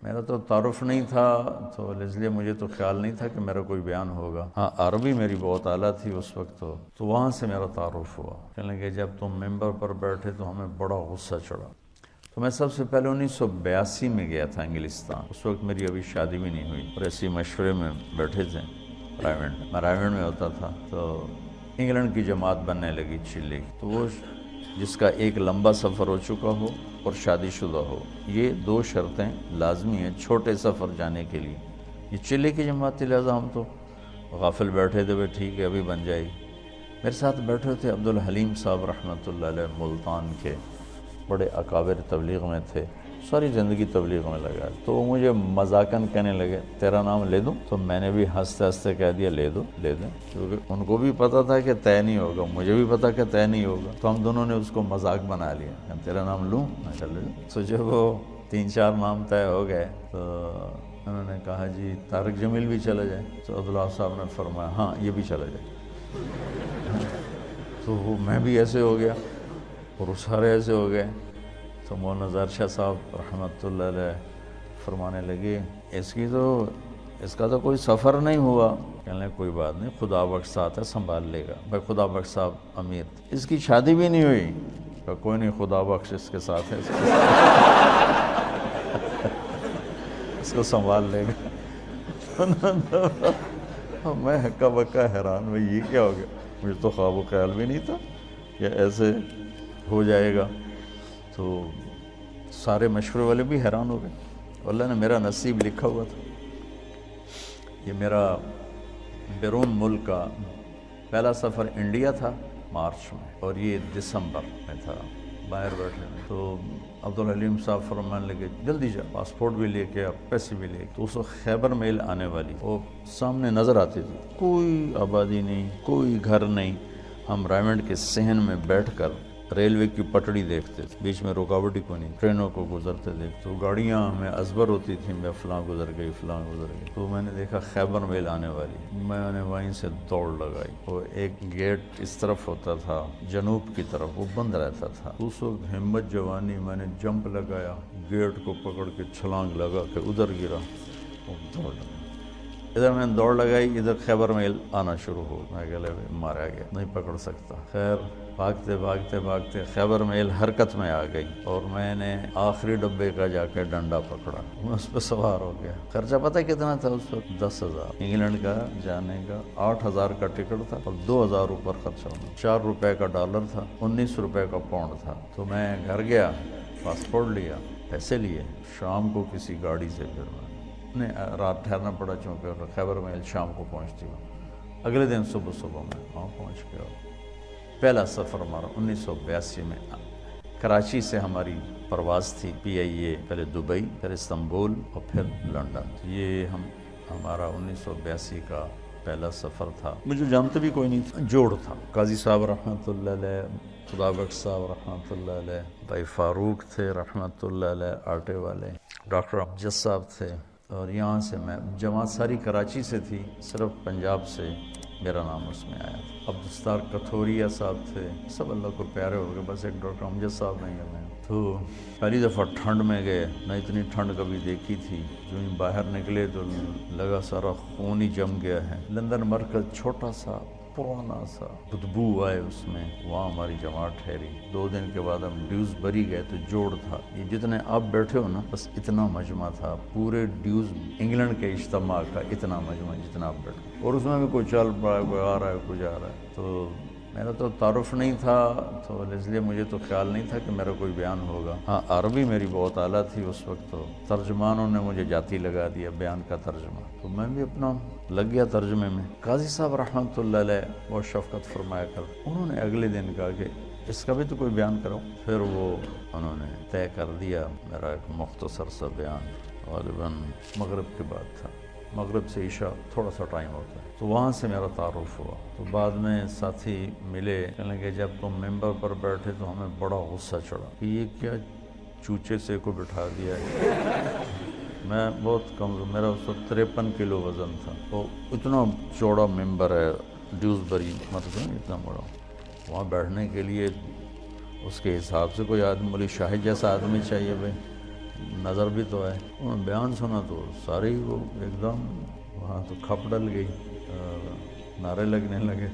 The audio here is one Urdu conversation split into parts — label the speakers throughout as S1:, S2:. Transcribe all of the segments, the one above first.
S1: میرا تو تعارف نہیں تھا، تو اس لیے مجھے تو خیال نہیں تھا کہ میرا کوئی بیان ہوگا۔ ہاں، عربی میری بہت اعلیٰ تھی اس وقت، تو وہاں سے میرا تعارف ہوا۔ کہنے لگے جب تم ممبر پر بیٹھے تو ہمیں بڑا غصہ چڑھا۔ تو میں سب سے پہلے 1982 میں گیا تھا انگلستان۔ اس وقت میری ابھی شادی بھی نہیں ہوئی، اور ایسی مشورے میں بیٹھے تھے میں رائیونڈ میں ہوتا تھا، تو انگلینڈ کی جماعت بننے لگی چلی کی۔ تو وہ جس کا ایک لمبا سفر ہو چکا ہو اور شادی شدہ ہو، یہ دو شرطیں لازمی ہیں چھوٹے سفر جانے کے لیے۔ یہ چلے کی جماعت تھی، لہٰذا ہم تو غافل بیٹھے تھے، ٹھیک ہے ابھی بن جائے گی۔ میرے ساتھ بیٹھے تھے عبدالحلیم صاحب رحمۃ اللہ علیہ، ملتان کے بڑے اکابر تبلیغ میں تھے، ساری زندگی تبلیغ میں لگا۔ تو وہ مجھے مذاقاً کہنے لگے تیرا نام لے دوں؟ تو میں نے بھی ہنستے ہنستے کہہ دیا لے دو کیونکہ ان کو بھی پتہ تھا کہ طے نہیں ہوگا، مجھے بھی پتہ کہ طے نہیں ہوگا، تو ہم دونوں نے اس کو مذاق بنا لیا کہ تیرا نام لوں؟ میں کہا لے دو۔ تو جب وہ 3-4 نام طے ہو گئے تو انہوں نے کہا جی طارق جمیل بھی چلا جائے؟ تو عبداللہ صاحب نے فرمایا ہاں یہ بھی چلا جائے۔ تو وہ میں بھی ایسے ہو گیا اور وہ سارے ایسے ہو گئے۔ تو مولانا ظاہر شاہ صاحب رحمۃ اللہ علیہ فرمانے لگے اس کا تو کوئی سفر نہیں ہوا۔ کہنے لگے کوئی بات نہیں، خدا بخش ساتھ ہے، سنبھال لے گا۔ بھائی خدا بخش صاحب امیر تھے، اس کی شادی بھی نہیں ہوئی، کہا کوئی نہیں خدا بخش اس کے ساتھ ہے، اس کو سنبھال لے گا۔ میں ہکا بکا حیران، بھائی یہ کیا ہو گیا؟ مجھے تو خواب و خیال بھی نہیں تھا کہ ایسے ہو جائے گا۔ تو سارے مشورے والے بھی حیران ہو گئے۔ اللہ نے میرا نصیب لکھا ہوا تھا۔ یہ میرا بیرون ملک کا پہلا سفر انڈیا تھا مارچ میں، اور یہ دسمبر میں تھا، باہر بیٹھے میں۔ تو عبدالحلیم صاحب فرمانے لگے جلدی جا، پاسپورٹ بھی لے کے پیسے بھی لے کے۔ تو اس وقت خیبر میل آنے والی، وہ سامنے نظر آتی تھی، کوئی آبادی نہیں، کوئی گھر نہیں۔ ہم رائیونڈ کے صحن میں بیٹھ کر ریلوے کی پٹڑی دیکھتے تھے، بیچ میں رکاوٹ ہی کوئی نہیں، ٹرینوں کو گزرتے دیکھتے، تو گاڑیاں ہمیں ازبر ہوتی تھیں، میں فلاں گزر گئی فلاں گزر گئی۔ تو میں نے دیکھا خیبر میل آنے والی، میں نے وہیں سے دوڑ لگائی۔ وہ ایک گیٹ اس طرف ہوتا تھا جنوب کی طرف، وہ بند رہتا تھا۔ اس وقت ہمت جوانی میں نے جمپ لگایا، گیٹ کو پکڑ کے چھلانگ لگا کے ادھر گرا اور دوڑ لگا۔ ادھر میں نے دوڑ لگائی، ادھر خیبر میل آنا شروع ہو، میں کہ مارا گیا، نہیں پکڑ سکتا۔ خیر بھاگتے بھاگتے بھاگتے خیبر میل حرکت میں آ گئی، اور میں نے آخری ڈبے کا جا کے ڈنڈا پکڑا، میں اس پہ سوار ہو گیا۔ خرچہ پتہ کتنا تھا اس وقت؟ 10,000 انگلینڈ کا جانے کا، 8,000 کا ٹکٹ تھا اور 2,000 اوپر خرچہ ہونا، 4 روپے کا ڈالر تھا، 19 روپے کا پاؤنڈ تھا۔ تو میں گھر گیا، پاسپورٹ لیا، پیسے لیے، شام کو کسی گاڑی سے پھر میں رات ٹھہرنا پڑا، چونکہ خیبر میل شام کو پہنچتی ہوں۔ اگلے دن صبح میں وہاں پہنچ گیا۔ پہلا سفر ہمارا 1982 میں کراچی سے ہماری پرواز تھی PIA، پہلے دبئی، پھر استنبول اور پھر لنڈن۔ یہ ہمارا 1982 کا پہلا سفر تھا۔ مجھے جانتے بھی کوئی نہیں تھا، جوڑ تھا، قاضی صاحب رحمۃ اللہ علیہ، خدا بخش صاحب رحمۃ اللہ علیہ، بھائی فاروق تھے رحمۃ اللہ علیہ آٹے والے، ڈاکٹر امجد صاحب تھے، اور یہاں سے میں جماعت ساری کراچی سے تھی، صرف پنجاب سے میرا نام اس میں آیا تھا۔ عبدالستار کتھوریا صاحب تھے، سب اللہ کو پیارے ہو گئے، بس ایک ڈاکٹر امجد صاحب نہیں گئے۔ تو پہلی دفعہ ٹھنڈ میں گئے، نہ اتنی ٹھنڈ کبھی دیکھی تھی، جو ہی باہر نکلے تو لگا سارا خون ہی جم گیا ہے۔ لندن مرکز چھوٹا سا پرانا سا، بدبو آئے اس میں، وہاں ہماری جماعت ٹھہری۔ 2 دن کے بعد ہم ڈیوزبری گئے تو جوڑ تھا، یہ جتنے آپ بیٹھے ہو نا بس اتنا مجمع تھا، پورے ڈیوز انگلینڈ کے اجتماع کا اتنا مجمع جتنا آپ بیٹھے، اور اس میں بھی کوئی چل پڑا ہے، کوئی آ رہا ہے، کوئی جا رہا ہے۔ تو میرا تو تعارف نہیں تھا، تو اس لیے مجھے تو خیال نہیں تھا کہ میرا کوئی بیان ہوگا۔ ہاں، عربی میری بہت اعلیٰ تھی اس وقت، تو ترجمانوں نے مجھے جاتی لگا دیا بیان کا ترجمہ، تو میں بھی اپنا لگ گیا ترجمے میں۔ قاضی صاحب رحمۃ اللہ علیہ بہت شفقت فرمایا کر، انہوں نے اگلے دن کہا کہ اس کا بھی تو کوئی بیان کرو۔ پھر وہ انہوں نے طے کر دیا میرا ایک مختصر سا بیان، غالباً مغرب کے بعد تھا، مغرب سے عشاء تھوڑا سا ٹائم ہوتا ہے، تو وہاں سے میرا تعارف ہوا۔ تو بعد میں ساتھی ملے، کہنے لگے جب تم ممبر پر بیٹھے تو ہمیں بڑا غصہ چڑھا کہ یہ کیا چوچے سے کو بٹھا دیا ہے۔ میں بہت کمزور، میرا اس وقت 53 کلو وزن تھا، تو اتنا چوڑا ممبر ہے ڈیوزبری، مطلب اتنا بڑا، وہاں بیٹھنے کے لیے اس کے حساب سے کوئی آدمی، مولوی شاہد جیسا آدمی چاہیے بھائی، نظر بھی تو ہے. انہوں نے بیان سنا تو سارے ہی وہ ایک دم وہاں تو کھپ ڈل گئی، نعرے لگنے لگے.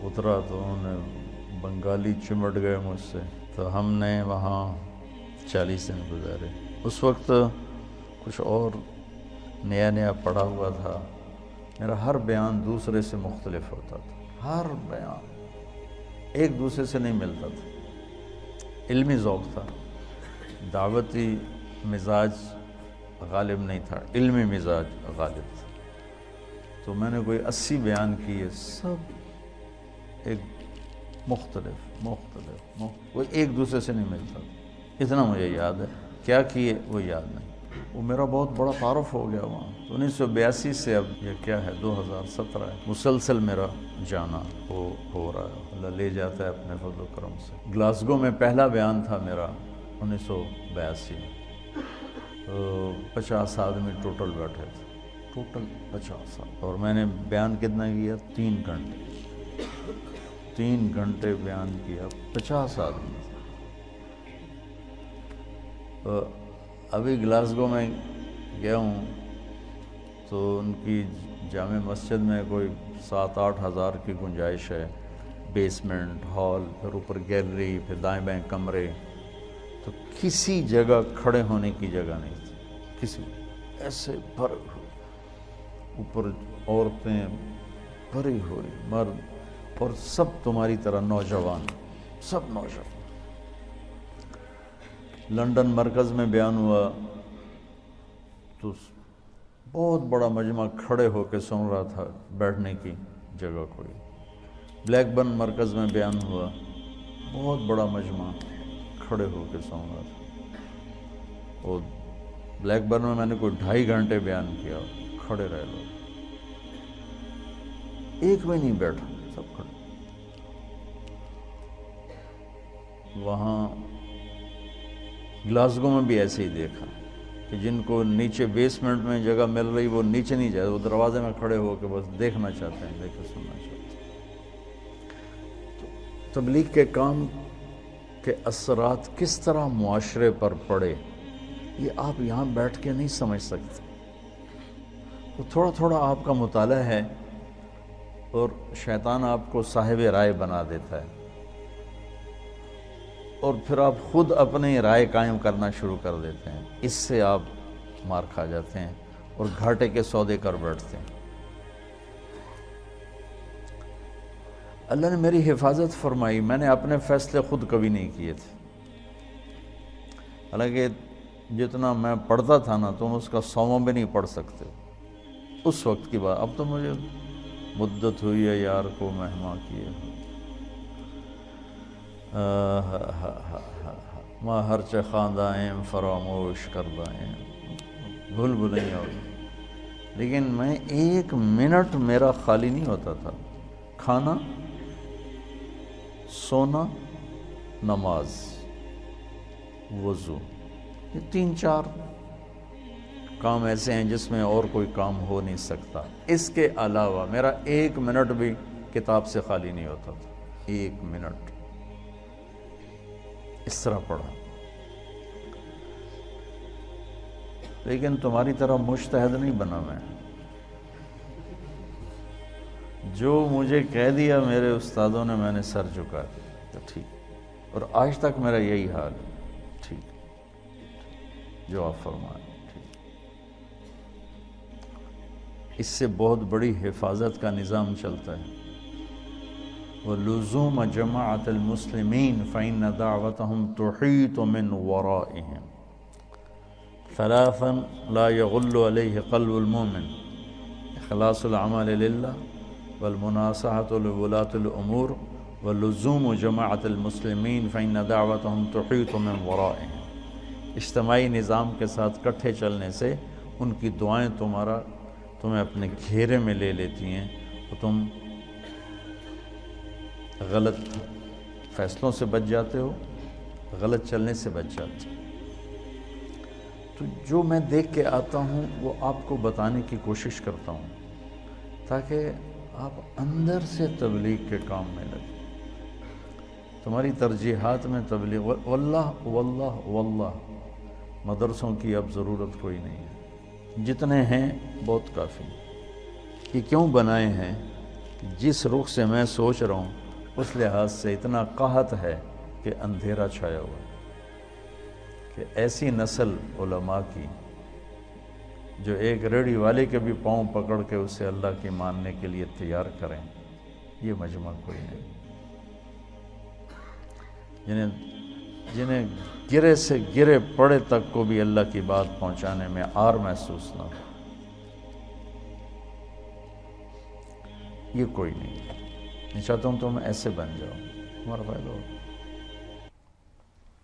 S1: اترا تو انہوں نے بنگالی چمٹ گئے مجھ سے. تو ہم نے وہاں 40 دن گزارے. اس وقت کچھ اور نیا نیا پڑھا ہوا تھا. میرا ہر بیان دوسرے سے مختلف ہوتا تھا، ہر بیان ایک دوسرے سے نہیں ملتا تھا. علمی ذوق تھا، دعوتی مزاج غالب نہیں تھا، علمی مزاج غالب تھا. تو میں نے کوئی 80 بیان کیے، سب ایک مختلف وہ ایک دوسرے سے نہیں ملتا. اتنا مجھے یاد ہے، کیا کیے وہ یاد نہیں. وہ میرا بہت بڑا تعارف ہو گیا وہاں. 1982 سے اب یہ کیا ہے 2017 ہے، مسلسل میرا جانا ہو رہا ہے. اللہ لے جاتا ہے اپنے فضل و کرم سے. گلاسگو میں پہلا بیان تھا میرا 1982 میں. 50 آدمی ٹوٹل بیٹھے تھے، ٹوٹل 50. اور میں نے بیان کتنا کیا؟ 3 گھنٹے. 3 گھنٹے بیان کیا، 50 آدمی. ابھی گلاسگو میں گیا ہوں تو ان کی جامع مسجد میں کوئی 7-8 ہزار کی گنجائش ہے. بیسمنٹ، ہال، پھر اوپر گیلری، پھر دائیں بائیں کمرے. تو کسی جگہ کھڑے ہونے کی جگہ نہیں تھی، کسی ایسے بھرے ہوئے. اوپر عورتیں بھری ہوئی، مرد، اور سب تمہاری طرح نوجوان، سب نوجوان. لنڈن مرکز میں بیان ہوا تو بہت بڑا مجمع کھڑے ہو کے سن رہا تھا، بیٹھنے کی جگہ کوئی. بلیک برن مرکز میں بیان ہوا، بہت بڑا مجمع کھڑے ہو کے سن رہا تھا. اور بلیک برن میں نے کوئی 2.5 گھنٹے بیان کیا، کھڑے رہے لوگ، ایک بھی نہیں بیٹھا، سب کھڑے. وہاں گلاسگو میں بھی ایسے ہی دیکھا کہ جن کو نیچے بیسمنٹ میں جگہ مل رہی وہ نیچے نہیں جائے، وہ دروازے میں کھڑے ہو کے بس دیکھنا چاہتے ہیں، دیکھ کے سننا چاہتے ہیں. تو تبلیغ کے کام کے اثرات کس طرح معاشرے پر پڑے یہ آپ یہاں بیٹھ کے نہیں سمجھ سکتے. تو تھوڑا تھوڑا آپ کا مطالعہ ہے اور شیطان آپ کو صاحب رائے بنا دیتا ہے، اور پھر آپ خود اپنی رائے قائم کرنا شروع کر دیتے ہیں. اس سے آپ مار کھا جاتے ہیں اور گھاٹے کے سودے کر بیٹھتے ہیں. اللہ نے میری حفاظت فرمائی. میں نے اپنے فیصلے خود کبھی نہیں کیے تھے، حالانکہ جتنا میں پڑھتا تھا نا تم اس کا 100واں بھی نہیں پڑھ سکتے اس وقت کی بات. اب تو مجھے مدت ہوئی ہے یار کو مہماں کیے. ماں ہر چہ خواندائیں فراموش کردائیں، بھول بھلیں ہوگی. لیکن میں 1 منٹ میرا خالی نہیں ہوتا تھا. کھانا، سونا، نماز، وضو، یہ 3-4 کام ایسے ہیں جس میں اور کوئی کام ہو نہیں سکتا. اس کے علاوہ میرا 1 منٹ بھی کتاب سے خالی نہیں ہوتا تھا. 1 منٹ اس طرح پڑھا. لیکن تمہاری طرح مجتہد نہیں بنا میں. جو مجھے کہہ دیا میرے استادوں نے میں نے سر جھکا دیا تو ٹھیک. اور آج تک میرا یہی حال ہے. ٹھیک جو آپ فرمائیں ٹھیک. اس سے بہت بڑی حفاظت کا نظام چلتا ہے. وَلُزُومَ جَمَاعَةِ الْمُسْلِمِينَ فَإِنَّ دَعْوَتَهُمْ تُحِيطُ مِنْ وَرَائِهِمْ. 3 لا يغل عليه قلب المؤمن: اخلاص العمل للہ، والمناصحة لولاة الأمور، واللزوم جماعة المسلمین فإن دعوتهم تحیط من ورائهم. اجتماعی نظام کے ساتھ کٹھے چلنے سے ان کی دعائیں تمہیں اپنے گھیرے میں لے لیتی ہیں اور تم غلط فیصلوں سے بچ جاتے ہو، غلط چلنے سے بچ جاتے ہو. تو جو میں دیکھ کے آتا ہوں وہ آپ کو بتانے کی کوشش کرتا ہوں تاکہ آپ اندر سے تبلیغ کے کام میں لگیں. تمہاری ترجیحات میں تبلیغ، واللہ واللہ واللہ مدرسوں کی اب ضرورت کوئی نہیں ہے، جتنے ہیں بہت کافی ہیں۔ یہ کیوں بنائے ہیں؟ جس رخ سے میں سوچ رہا ہوں اس لحاظ سے اتنا قحط ہے کہ اندھیرا چھایا ہوا ہے، کہ ایسی نسل علماء کی جو ایک ریڑھی والے کے بھی پاؤں پکڑ کے اسے اللہ کی ماننے کے لیے تیار کریں، یہ مجمع کوئی نہیں۔ جنہیں گرے سے گرے پڑے تک کو بھی اللہ کی بات پہنچانے میں عار محسوس نہ ہو، یہ کوئی نہیں۔ میں چاہتا ہوں تم ایسے بن جاؤ، تمہارا فائدہ ہو۔